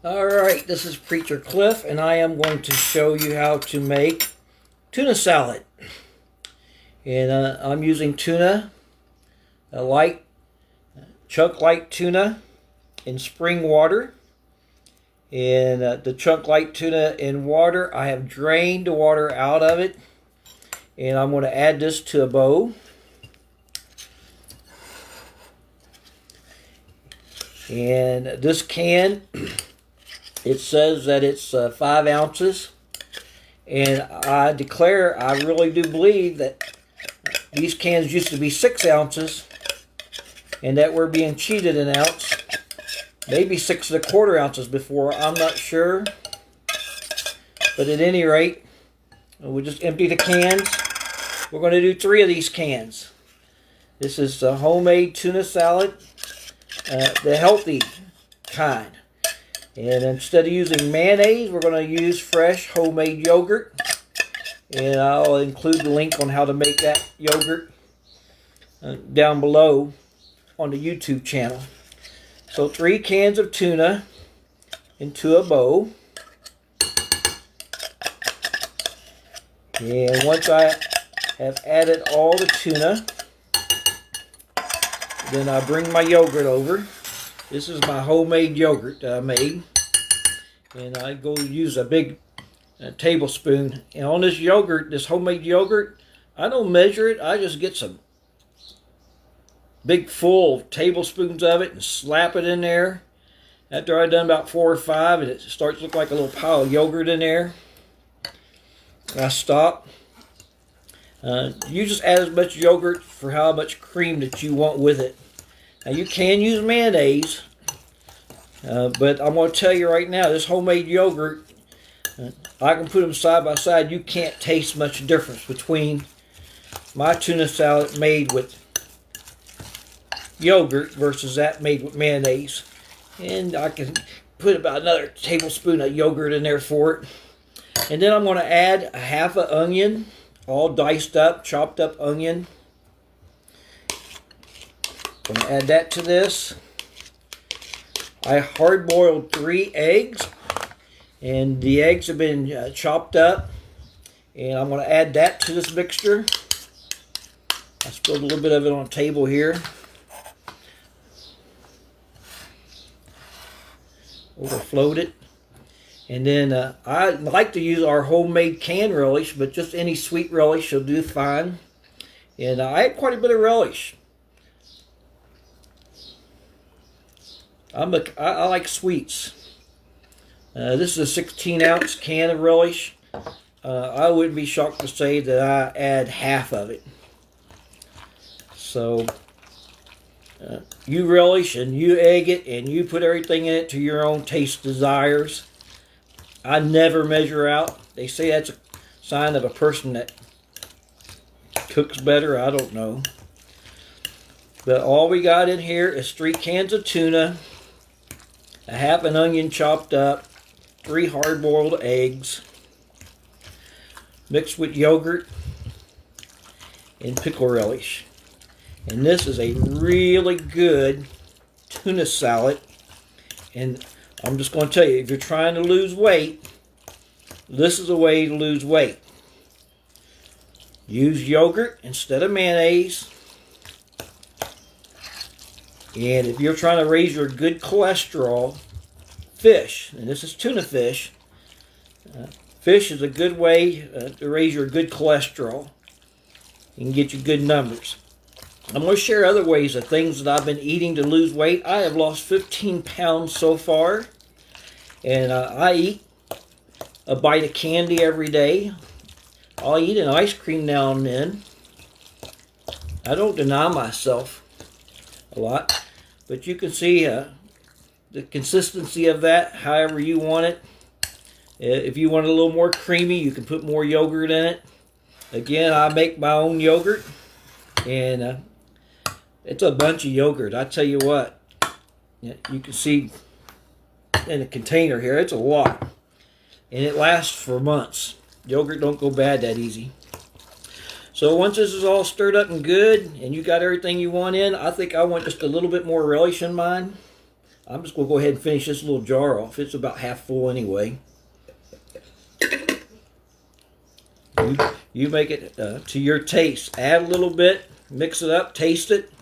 Alright, this is Preacher Cliff, and I am going to show you how to make tuna salad. And I'm using tuna, a light, chunk light tuna in spring water. And the chunk light tuna in water, I have drained the water out of it. And I'm going to add this to a bowl. And this can, it says that it's 5 ounces, and I declare I really do believe that these cans used to be 6 ounces and that we're being cheated an ounce, maybe 6¼ ounces before, I'm not sure. But at any rate, we'll just empty the cans. We're going to do 3 of these cans. This is the homemade tuna salad, the healthy kind. And instead of using mayonnaise, we're going to use fresh homemade yogurt. And I'll include the link on how to make that yogurt down below on the YouTube channel. So 3 cans of tuna into a bowl. And once I have added all the tuna, then I bring my yogurt over. This is my homemade yogurt that I made. And I go use a big tablespoon. And on this yogurt, this homemade yogurt, I don't measure it. I just get some big full tablespoons of it and slap it in there. After I've done about 4 or 5, and it starts to look like a little pile of yogurt in there, I stop. You just add as much yogurt for how much cream that you want with it. Now you can use mayonnaise, but I'm going to tell you right now, this homemade yogurt, I can put them side by side. You can't taste much difference between my tuna salad made with yogurt versus that made with mayonnaise. And I can put about another tablespoon of yogurt in there for it. And then I'm going to add a half an onion, all diced up, chopped up onion. I'm going to add that to this. I hard-boiled 3 eggs, and the eggs have been chopped up. And I'm going to add that to this mixture. I spilled a little bit of it on the table here. Overflowed it. And then I like to use our homemade canned relish, but just any sweet relish will do fine. And I had quite a bit of relish. I like sweets. This is a 16-ounce can of relish. I wouldn't be shocked to say that I add half of it. So you relish and you egg it and you put everything in it to your own taste desires. I never measure out. They say that's a sign of a person that cooks better. I don't know. But all we got in here is 3 cans of tuna, a half an onion chopped up, 3 hard-boiled eggs, mixed with yogurt and pickle relish. And this is a really good tuna salad. And I'm just going to tell you, if you're trying to lose weight, this is a way to lose weight. Use yogurt instead of mayonnaise. And if you're trying to raise your good cholesterol, fish, and this is tuna fish, fish is a good way to raise your good cholesterol and get you good numbers. I'm going to share other ways of things that I've been eating to lose weight. I have lost 15 pounds so far. And I eat a bite of candy every day. I'll eat an ice cream now and then. I don't deny myself a lot. But you can see the consistency of that however you want it. If you want it a little more creamy, you can put more yogurt in it. Again, I make my own yogurt. And it's a bunch of yogurt. I tell you what, you can see in the container here, it's a lot. And it lasts for months. Yogurt don't go bad that easy. So once this is all stirred up and good, and you got everything you want in, I think I want just a little bit more relish in mine. I'm just going to go ahead and finish this little jar off. It's about half full anyway. You make it to your taste. Add a little bit, mix it up, taste it.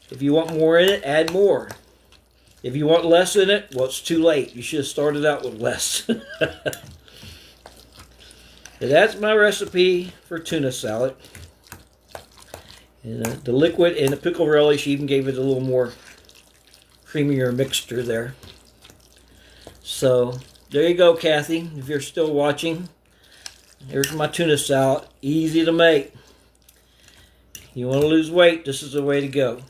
If you want more in it, add more. If you want less in it, well, it's too late. You should have started out with less. That's my recipe for tuna salad. And the liquid and the pickle relish even gave it a little more creamier mixture there. So there you go, Kathy. If you're still watching, here's my tuna salad. Easy to make. You want to lose weight, this is the way to go.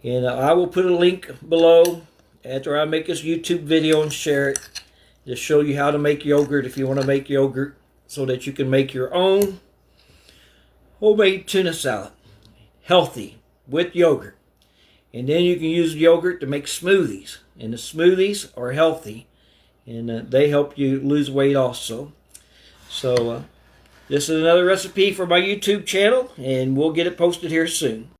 And I will put a link below after I make this YouTube video and share it to show you how to make yogurt if you want to make yogurt so that you can make your own homemade tuna salad. Healthy with yogurt. And then you can use yogurt to make smoothies. And the smoothies are healthy. And they help you lose weight also. So this is another recipe for my YouTube channel. And we'll get it posted here soon.